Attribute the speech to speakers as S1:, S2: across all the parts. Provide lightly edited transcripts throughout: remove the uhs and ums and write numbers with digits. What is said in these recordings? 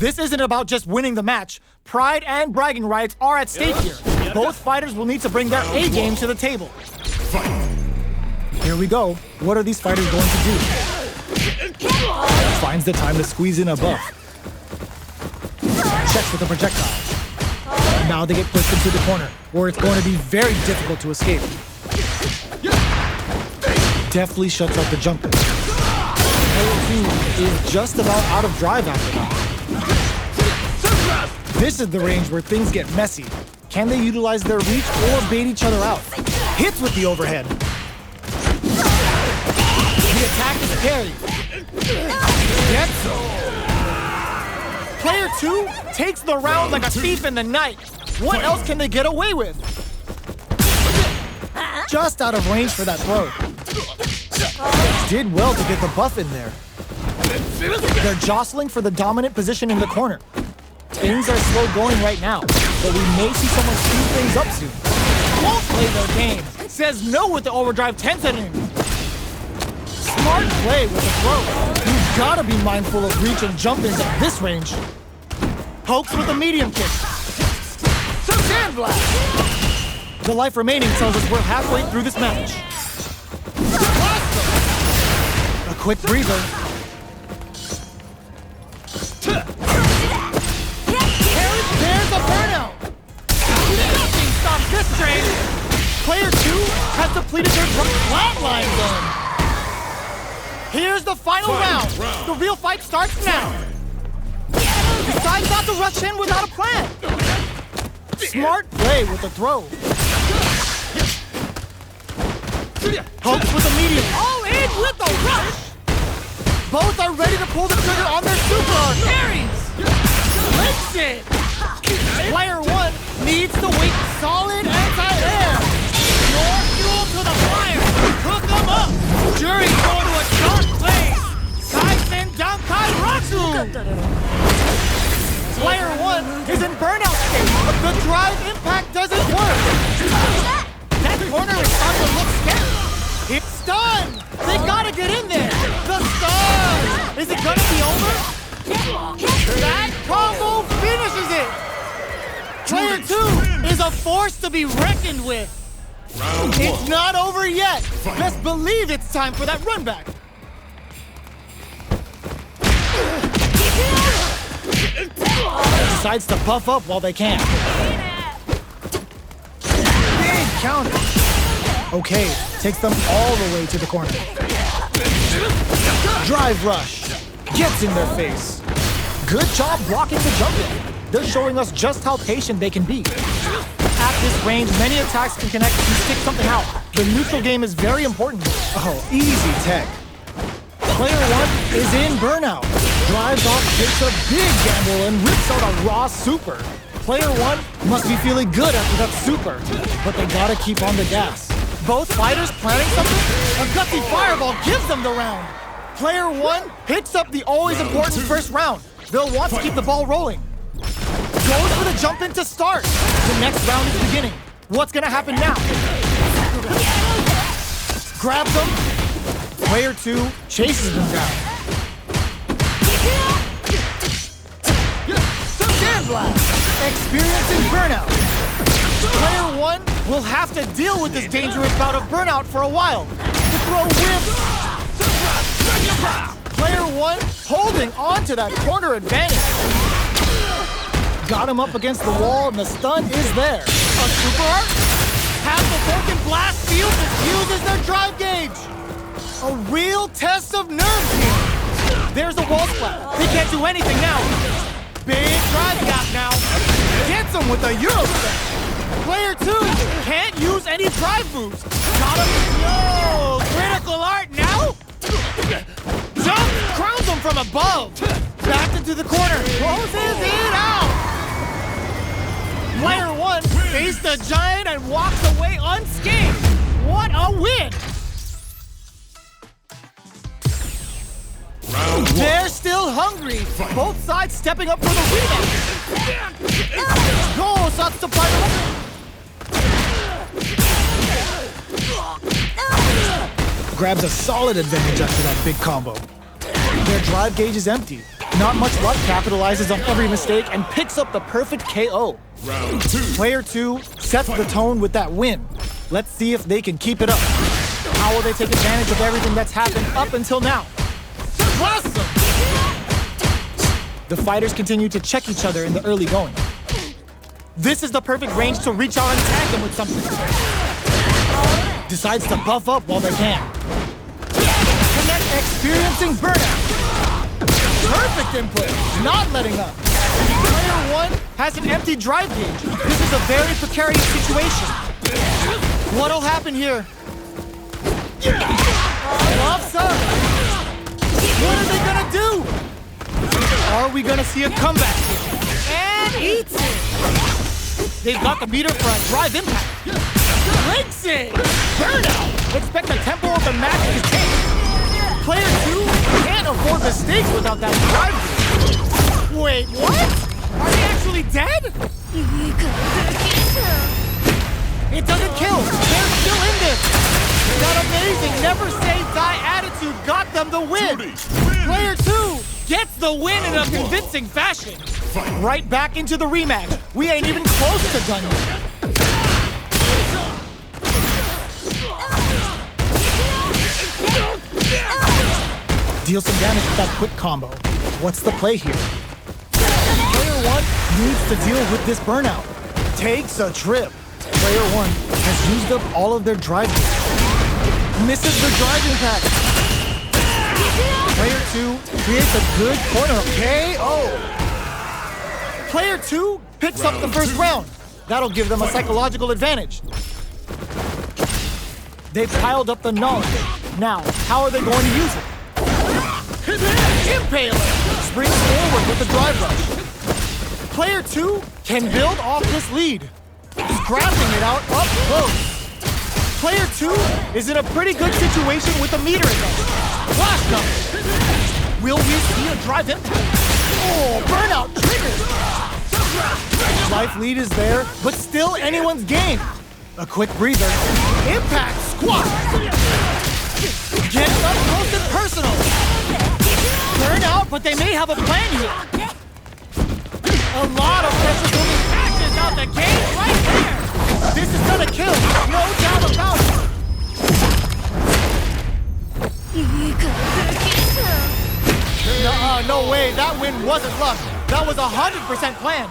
S1: This isn't about just winning the match. Pride and bragging rights are at stake here. Both fighters will need to bring their A-game to the table. Here we go. What are these fighters going to do? Finds the time to squeeze in a buff. Checks with a projectile. Now they get pushed into the corner, where it's going to be very difficult to escape. Deftly shuts out the jump in. Player 2 is just about out of drive after that. This is the range where things get messy. Can they utilize their reach or bait each other out? Hits with the overhead. The attack is parried. Gets Player 2 takes the round like a thief in the night. What else can they get away with? Just out of range for that throw. Did well to get the buff in there. They're jostling for the dominant position in the corner. Things are slow going right now, but we may see someone speed things up soon. Won't play their game. Says no with the overdrive 10 setting. Smart play with the throw. You've got to be mindful of reach and jump ins at this range. Pokes with a medium kick. Sand blast. The life remaining tells us we're halfway through this match. A quick breather. There's a burnout. Nothing stops this train. Player 2 has depleted their flatline zone. Here's the final round. The real fight starts now. Decides not to rush in without a plan. Smart play with the throw. Pokes with a medium. All in with the rush. Both are ready to pull the trigger on their super arm. Carries. Lifts it. Player 1 needs to wait solid anti-air. More fuel to the fire. Cook them up. Jury's going to a dark place. Kaisen Dankai Ratsu. Player 1 is in burnout state. The drive impact doesn't work. That corner is starting to look scary. It's stunned. They gotta get in there. The stun. Is it gonna be over? That combo finishes it. Player 2 is a force to be reckoned with. It's not over yet. Best believe it's time for that run back. Decides to puff up while they can. Big counter. Okay, takes them all the way to the corner. Drive rush. Gets in their face. Good job blocking the jump in. They're showing us just how patient they can be. At this range, many attacks can connect and stick something out. The neutral game is very important. Oh, easy tech. Player 1 is in burnout. Drives off, takes a big gamble, and rips out a raw super. Player 1 must be feeling good after that super, but they gotta keep on the gas. Both fighters planning something? A gutsy fireball gives them the round. Player 1 picks up the always important first round. They'll want to keep the ball rolling. Goes for the jump in to start. The next round is beginning. What's gonna happen now? Grabs them. Player 2 chases them down. Sand blast. Experiencing burnout. Player 1 will have to deal with this dangerous bout of burnout for a while. The throw whips. Player 1 holding on to that corner advantage. Got him up against the wall and the stun is there. A super art? Half the broken blast field diffuses their drive gauge. A real test of nerves here. There's a wall splat. They can't do anything now. Big drive gap now. Gets him with a Euro step. Player 2 can't use any drive moves. Got him. No! Critical art now? Jump! Crowns him from above. Back into the corner. Closes it out. Player 1 faced the giant and walks away unscathed. What a win! They're still hungry. Both sides stepping up for the rematch. Go, Satsuparu. Grabs a solid advantage after that big combo. Their drive gauge is empty. not much luck, capitalizes on every mistake and picks up the perfect KO.
S2: Round 2.
S1: Player 2 sets the tone with that win. Let's see if they can keep it up. How will they take advantage of everything that's happened up until now? Awesome! The fighters continue to check each other in the early going. This is the perfect range to reach out and tag them with something. Decides to buff up while they can. Connect experiencing burnout. Perfect input, not letting up. Player 1 has an empty drive gauge. This is a very precarious situation. What'll happen here? Lofts up. What are they gonna do? Are we gonna see a comeback? And eats it. They've got the meter for a drive impact. Links it. Burnout. Expect the tempo of the match to take. Player 2 can't afford mistakes without that drive gauge. Wait, what? Are they actually dead? It doesn't kill. They're still in this. That amazing never say die attitude got them the win. Player 2 gets the win in a convincing fashion. Right back into the rematch. We ain't even close to done yet. Deal some damage with that quick combo. What's the play here? Player 1 needs to deal with this burnout. Takes a trip. Player 1 has used up all of their drive gauge. Misses the drive impact. Player 2 creates a good corner KO. Player 2 picks up the first round. That'll give them a psychological advantage. They've piled up the knowledge. Now, how are they going to use it? Impaler! Springs forward with the drive rush. Player 2 can build off this lead. Scrapping it out up close. Player 2 is in a pretty good situation with the meter advantage. Flash number. Will we see a drive impact? Oh, burnout triggered. Life lead is there, but still anyone's game. A quick breather. Impact squat. Getting up close and personal. Burnout, but they may have a plan here. A lot of pressure building passes out the gate right there. This is gonna kill, no doubt about it. No way, that win wasn't luck. That was 100% planned.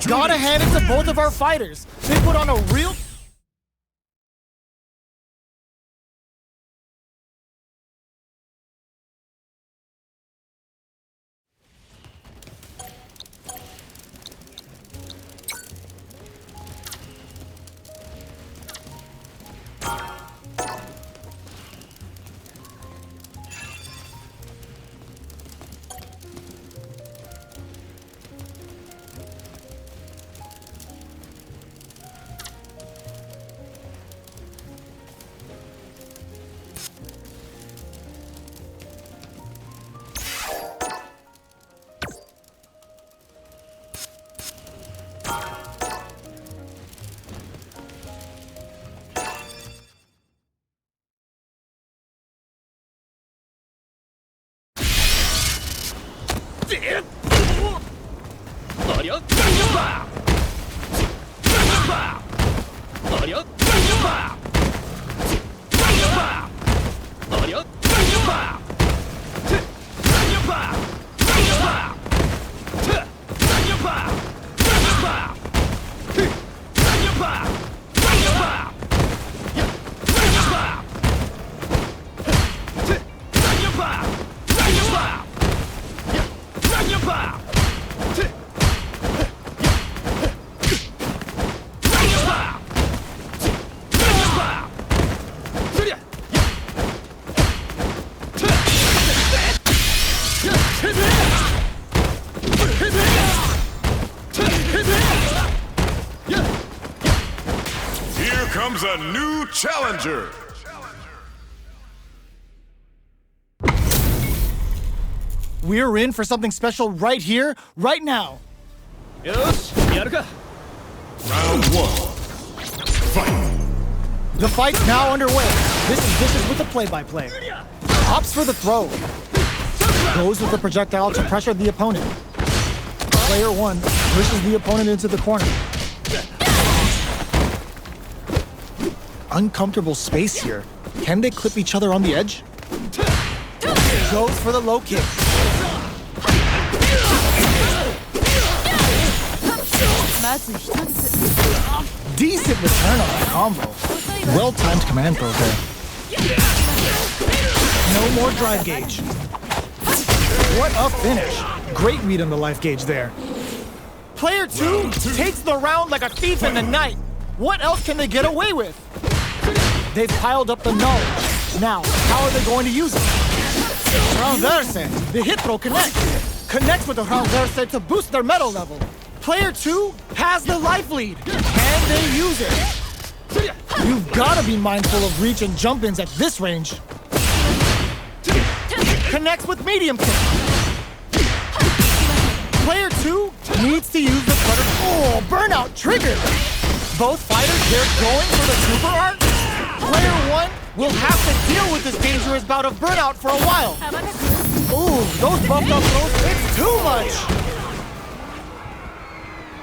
S1: Gotta hand it to both of our fighters. They put on a real...
S2: Comes a new challenger.
S1: We're in for something special right here, right now.
S2: Round 1. Fight.
S1: The fight's now underway. This is Vicious with the play-by-play. Opts for the throw. Goes with the projectile to pressure the opponent. Player 1 pushes the opponent into the corner. Uncomfortable space here. Can they clip each other on the edge? Goes for the low kick. Decent return on that combo. Well-timed command throw there. No more drive gauge. What a finish. Great read on the life gauge there. Player 2 takes the round like a thief in the night. What else can they get away with? They've piled up the knowledge. Now, how are they going to use it? Renverse. The hit throw connects. Connects with the renverse to boost their metal level. Player 2 has the life lead. Can they use it? You've got to be mindful of reach and jump-ins at this range. Connects with medium kick. Player 2 needs to use the cutter. Oh, burnout triggered. Both fighters, they're going for the super art. Player 1 will have to deal with this dangerous bout of burnout for a while. Ooh, those buffed up throws, it's too much.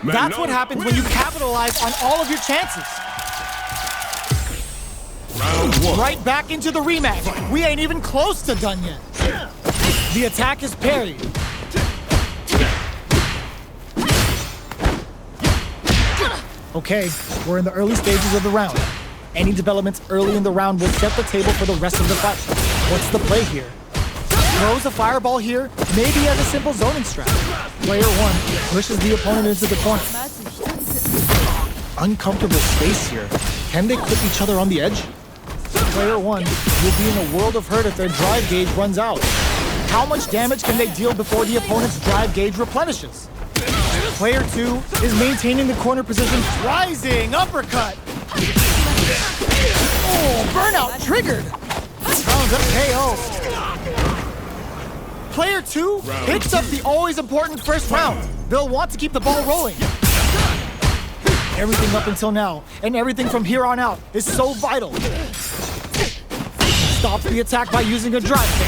S1: That's what happens when you capitalize on all of your chances.
S2: Round 1.
S1: Right back into the rematch. We ain't even close to done yet. The attack is parried. Okay, we're in the early stages of the round. Any developments early in the round will set the table for the rest of the fight. What's the play here? Throws a fireball here, maybe as a simple zoning strat. Player 1 pushes the opponent into the corner. Uncomfortable space here. Can they clip each other on the edge? Player 1 will be in a world of hurt if their drive gauge runs out. How much damage can they deal before the opponent's drive gauge replenishes? Player 2 is maintaining the corner position. Rising uppercut. Oh, burnout triggered. Rounds up KO. Player 2 picks up the always important first round. They'll want to keep the ball rolling. Everything up until now, and everything from here on out, is so vital. Stops the attack by using a drive kick.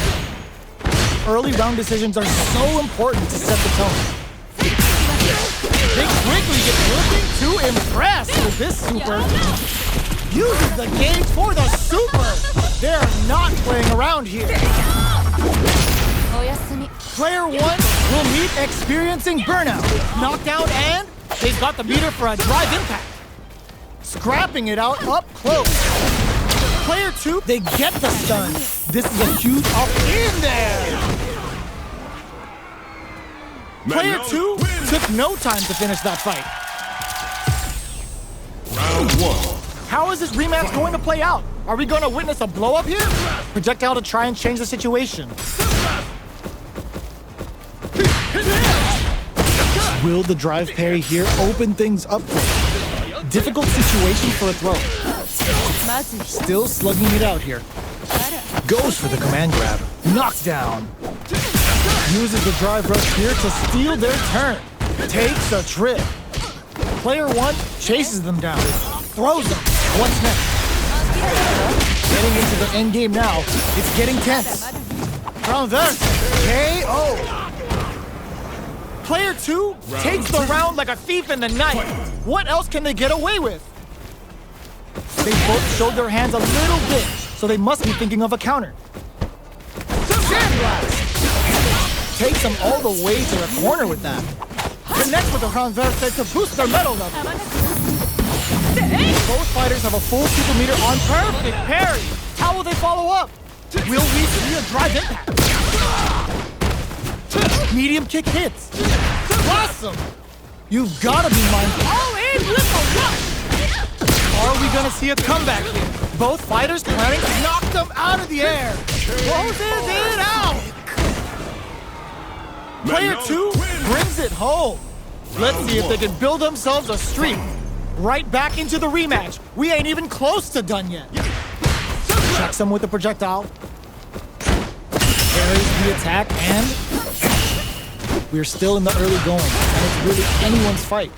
S1: Early round decisions are so important to set the tone. They quickly get looking to impress with this super. Uses the gauge for the super. They're not playing around here. Player 1 will meet experiencing burnout, knockdown, and they've got the meter for a drive impact. Scrapping it out up close. Player 2, they get the stun. This is a huge up in there. Player 2 took no time to finish that fight.
S2: Round 1.
S1: How is this rematch going to play out? Are we going to witness a blow-up here? Projectile to try and change the situation. Will the drive parry here open things up for him? Difficult situation for a throw. Still slugging it out here. Goes for the command grab. Knockdown. Uses the drive rush here to steal their turn. Takes a trip. Player 1 chases them down. Throws them. What's next? Getting into the end game now. It's getting tense. Renverse. KO. Player 2 takes the round like a thief in the night. What else can they get away with? They both showed their hands a little bit, so they must be thinking of a counter. Sandblast! Takes them all the way to the corner with that. Connects with the renverse to boost their metal level. Both fighters have a full super meter on perfect parry. How will they follow up? Will we see a drive impact? Medium kick hits. Awesome! You've got to be mindful. All in with a rush! Are we going to see a comeback here? Both fighters planning to knock them out of the air. Closes it out! Player 2 brings it home. Let's see if they can build themselves a streak. Right back into the rematch. We ain't even close to done yet. Checks them with the projectile. Carries the attack, and we're still in the early going, and it's really anyone's fight.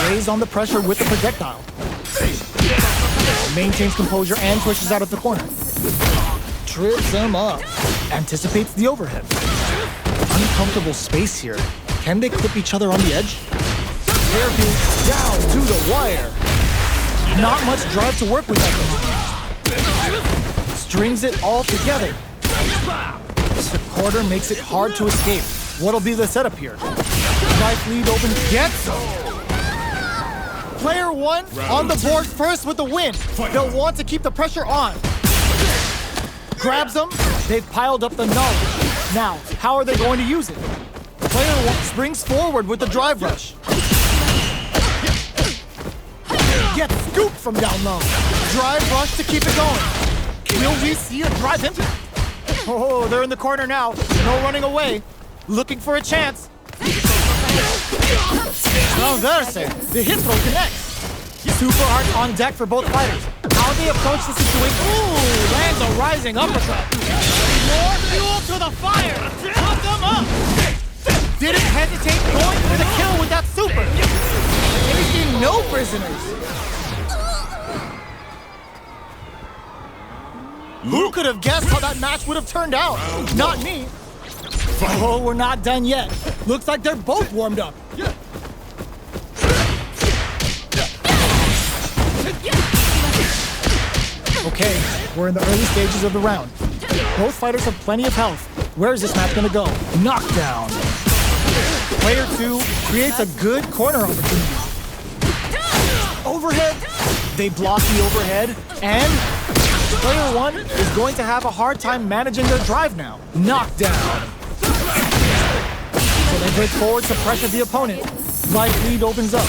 S1: Lays on the pressure with the projectile. Maintains composure and pushes out of the corner. trips him up. Anticipates the overhead. Uncomfortable space here. Can they clip each other on the edge? Hairpin down to the wire. Not much drive to work with at the moment. Strings it all together. The quarter makes it hard to escape. What'll be the setup here? Life lead open, gets him. Player one on the board first with the win. They'll want to keep the pressure on. Grabs them. They've piled up the knowledge. Now, how are they going to use it? Player one springs forward with the drive rush. Gets scooped from down low. Drive rush to keep it going. Will we see a drive impact? Oh, they're in the corner now. No running away. Looking for a chance. Transverse. The hit throw connects. Super art on deck for both fighters. How they approach the situation. Ooh, lands a rising uppercut. More fuel to the fire. Put them up. Didn't hesitate going for the kill with that super. Taking no prisoners. Who could have guessed how that match would have turned out? Not me. Oh, we're not done yet. Looks like they're both warmed up. Okay, we're in the early stages of the round. Both fighters have plenty of health. Where is this match gonna go? Knockdown. Player two creates a good corner opportunity. Overhead. They block the overhead, and player one is going to have a hard time managing their drive now. Knockdown. So they break forward to pressure the opponent. Life lead opens up.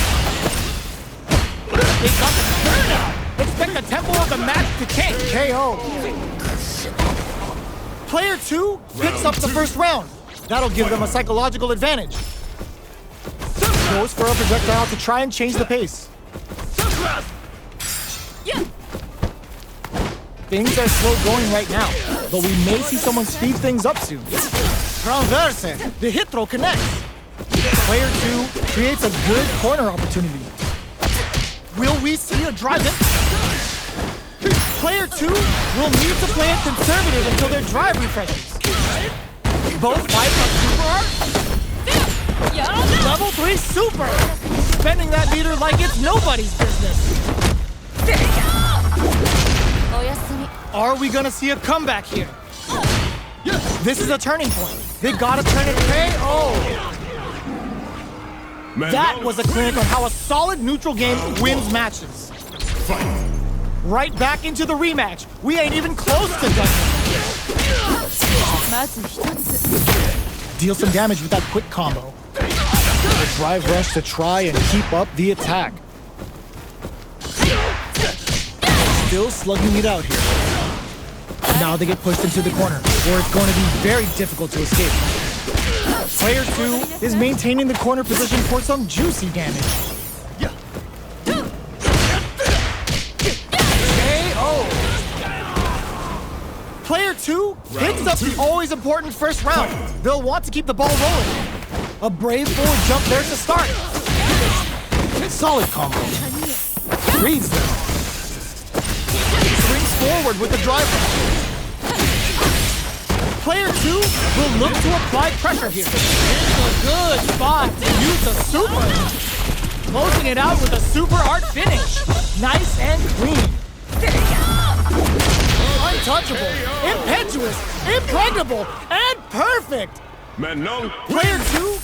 S1: They got the turnout. Expect the tempo of the match to change. KO. Player two picks up the first round. That'll give them a psychological advantage. Goes for a projectile to try and change the pace. Things are slow going right now, but we may see someone speed things up soon. Transverse. The hit throw connects. Player two creates a good corner opportunity. Will we see a drive in? Player two will need to play it conservative until their drive refreshes. Both fights on super art. Level 3 super! Spending that meter like it's nobody's business. Are we gonna see a comeback here? This is a turning point. They gotta turn it KO. That was a clinic on how a solid neutral game wins matches. Right back into the rematch. We ain't even close to done. Deal some damage with that quick combo. The drive rush to try and keep up the attack. Still slugging it out here. Now they get pushed into the corner, where it's going to be very difficult to escape. Player two is maintaining the corner position for some juicy damage. KO! Player two picks up the always important first round. They'll want to keep the ball rolling. A brave forward jump there to start. Solid combo. Reads them. Springs forward with the driver. Player two will look to apply pressure here. It's a good spot to use a super. Closing it out with a super art finish. Nice and clean. Untouchable, impetuous, impregnable, and perfect.
S2: Manon.
S1: Player two